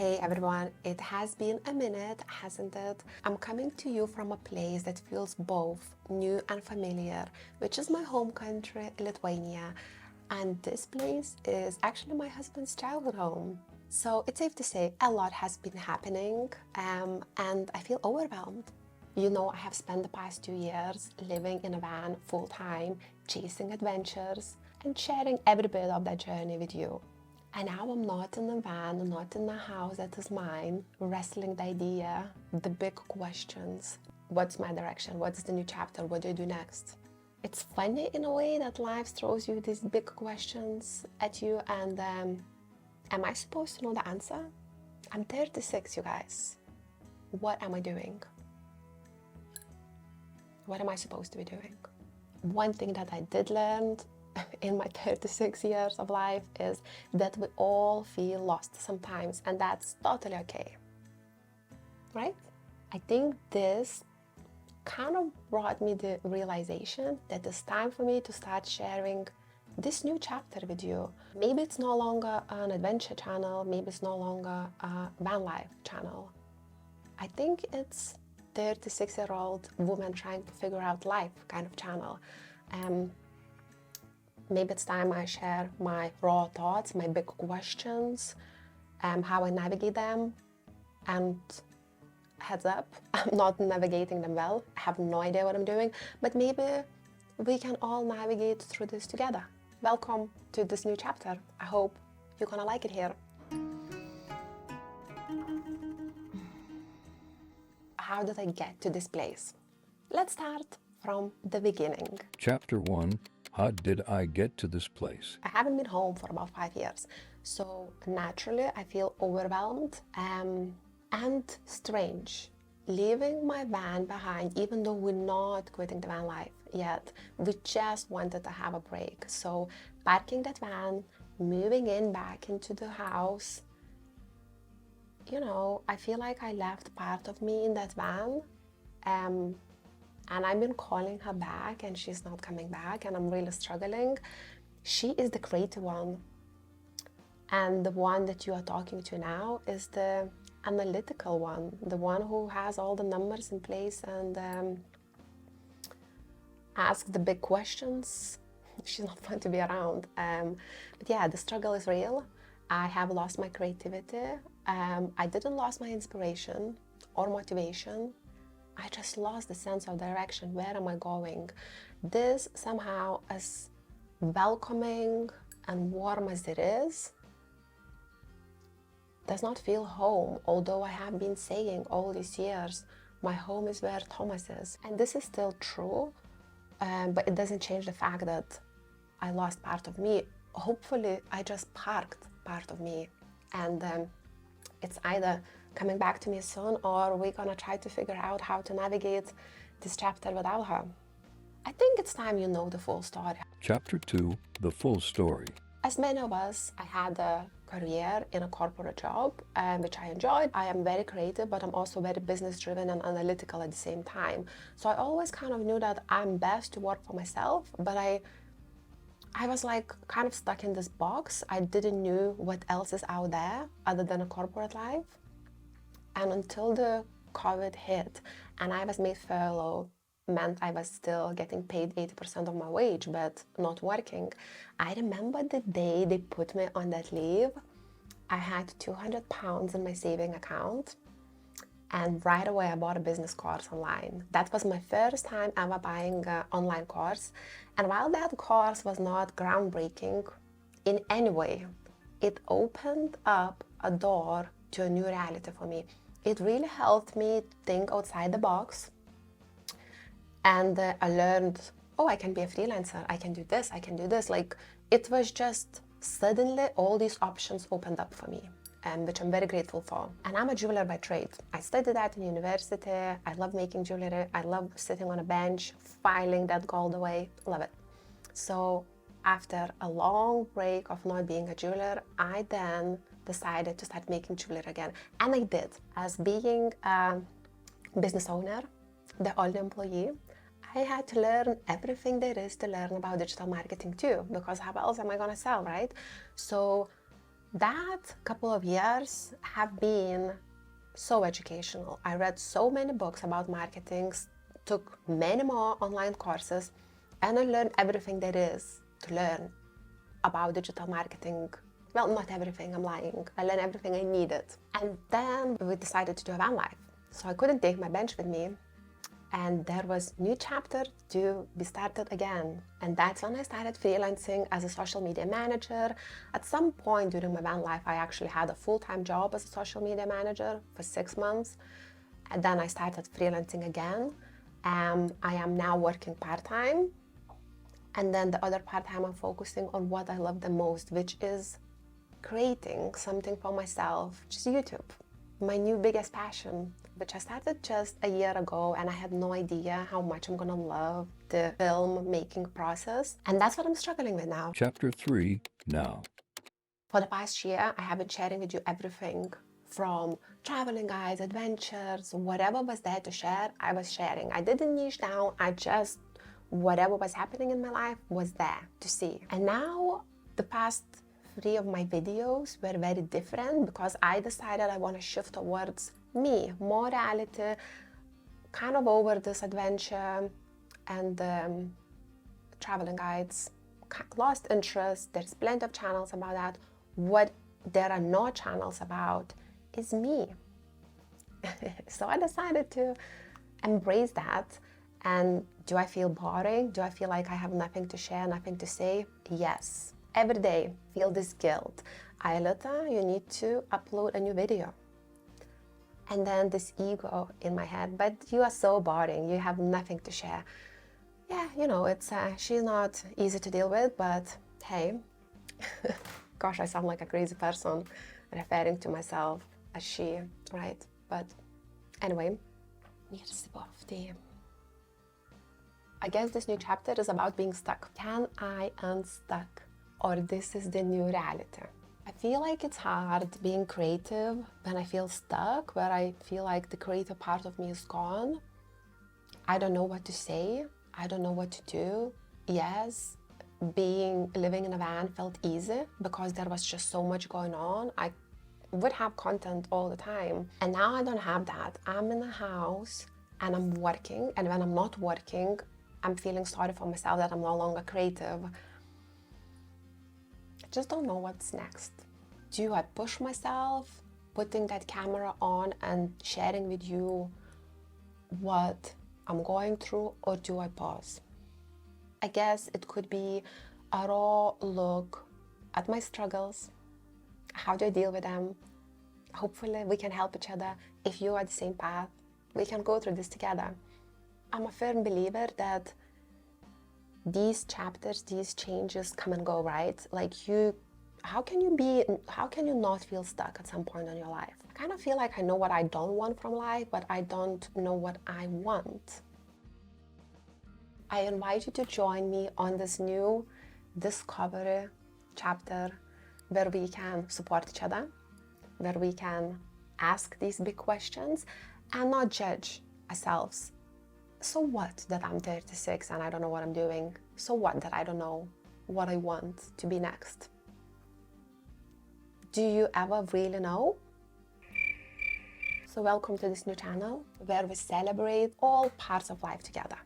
Hey everyone, it has been a minute, hasn't it? I'm coming to you from a place that feels both new and familiar, which is my home country, Lithuania. And this place is actually my husband's childhood home. So it's safe to say a lot has been happening, and I feel overwhelmed. You know, I have spent the past 2 years living in a van full time, chasing adventures, and sharing every bit of that journey with you. And now I'm not in a van, not in a house that is mine, wrestling the idea, the big questions. What's my direction? What's the new chapter? What do I do next? It's funny in a way that life throws you these big questions at you, and am I supposed to know the answer? I'm 36, you guys. What am I doing? What am I supposed to be doing? One thing that I did learn in my 36 years of life is that we all feel lost sometimes, and that's totally okay, right? I think this kind of brought me the realization that it's time for me to start sharing this new chapter with you. Maybe it's no longer an adventure channel, maybe it's no longer a van life channel. I think it's 36-year-old woman trying to figure out life kind of channel. Maybe it's time I share my raw thoughts, my big questions, how I navigate them. And heads up, I'm not navigating them well. I have no idea what I'm doing, but maybe we can all navigate through this together. Welcome to this new chapter. I hope you're gonna like it here. How did I get to this place? Let's start from the beginning. Chapter 1, How Did I Get to This Place? I haven't been home for about 5 years, so naturally I feel overwhelmed and strange. Leaving my van behind, even though we're not quitting the van life yet, we just wanted to have a break. So parking that van, moving in back into the house, you know, I feel like I left part of me in that van. And I've been calling her back and she's not coming back, and I'm really struggling. She is the creative one. And the one that you are talking to now is the analytical one, the one who has all the numbers in place and asks the big questions. She's not fun to be around. But yeah, the struggle is real. I have lost my creativity. I didn't lose my inspiration or motivation. I just lost the sense of direction. Where am I going? This somehow, as welcoming and warm as it is, does not feel home, although I have been saying all these years, my home is where Thomas is. And this is still true, but it doesn't change the fact that I lost part of me. Hopefully, I just parked part of me, and it's either coming back to me soon, or we're gonna try to figure out how to navigate this chapter without her. I think it's time you know the full story. Chapter 2, The Full Story. As many of us, I had a career in a corporate job, which I enjoyed. I am very creative, but I'm also very business driven and analytical at the same time. So I always kind of knew that I'm best to work for myself, but I was like kind of stuck in this box. I didn't know what else is out there other than a corporate life. And until the COVID hit and I was made furlough, meant I was still getting paid 80% of my wage, but not working. I remember the day they put me on that leave. I had 200 pounds in my saving account, and right away I bought a business course online. That was my first time ever buying an online course. And while that course was not groundbreaking in any way, it opened up a door to a new reality for me. It really helped me think outside the box. And I learned, oh, I can be a freelancer, I can do this, I can do this. Like, it was just suddenly all these options opened up for me, which I'm very grateful for. And I'm a jeweler by trade. I studied that in university. I love making jewelry. I love sitting on a bench, filing that gold away. Love it. So after a long break of not being a jeweler, I then decided to start making jewelry again. And I did. As being a business owner, the only employee, I had to learn everything there is to learn about digital marketing too, because how else am I gonna sell, right? So That couple of years have been so educational. I read so many books about marketing, took many more online courses, and I learned everything there is to learn about digital marketing. Well, not everything, I'm lying. I learned everything I needed. And then we decided to do a van life. So I couldn't take my bench with me. And there was new chapter to be started again. And that's when I started freelancing as a social media manager. At some point during my van life, I actually had a full-time job as a social media manager for 6 months. And then I started freelancing again. I am now working part-time. And then the other part-time I'm focusing on what I love the most, which is creating something for myself, which is YouTube. My new biggest passion, which I started just a year ago, and I had no idea how much I'm gonna love the film making process. And that's what I'm struggling with now. Chapter 3 now. For the past year, I have been sharing with you everything from traveling guides, adventures, whatever was there to share, I was sharing. I didn't niche down, whatever was happening in my life was there to see. And now the past 3 of my videos were very different because I decided I want to shift towards me, more reality, kind of over this adventure and traveling guides. Lost interest, there's plenty of channels about that. What there are no channels about is me. So I decided to embrace that. And do I feel boring? Do I feel like I have nothing to share, nothing to say? Yes. Every day, feel this guilt. Aileta, you need to upload a new video. And then this ego in my head, but you are so boring, you have nothing to share. Yeah, you know, she's not easy to deal with, but hey. Gosh, I sound like a crazy person referring to myself as she, right? But anyway, I guess this new chapter is about being stuck. Can I unstuck? Or this is the new reality? I feel like it's hard being creative when I feel stuck, where I feel like the creative part of me is gone. I don't know what to say. I don't know what to do. Yes, living in a van felt easy because there was just so much going on. I would have content all the time. And now I don't have that. I'm in a house and I'm working. And when I'm not working, I'm feeling sorry for myself that I'm no longer creative. I just don't know what's next. Do I push myself, putting that camera on and sharing with you what I'm going through, or do I pause? I guess it could be a raw look at my struggles. How do I deal with them? Hopefully we can help each other. If you are the same path, we can go through this together. I'm a firm believer that these chapters, these changes come and go, right? Like how can you not feel stuck at some point in your life? I kind of feel like I know what I don't want from life, but I don't know what I want. I invite you to join me on this new discovery chapter where we can support each other, where we can ask these big questions and not judge ourselves. So what that I'm 36 and I don't know what I'm doing? So what that I don't know what I want to be next? Do you ever really know? So welcome to this new channel where we celebrate all parts of life together.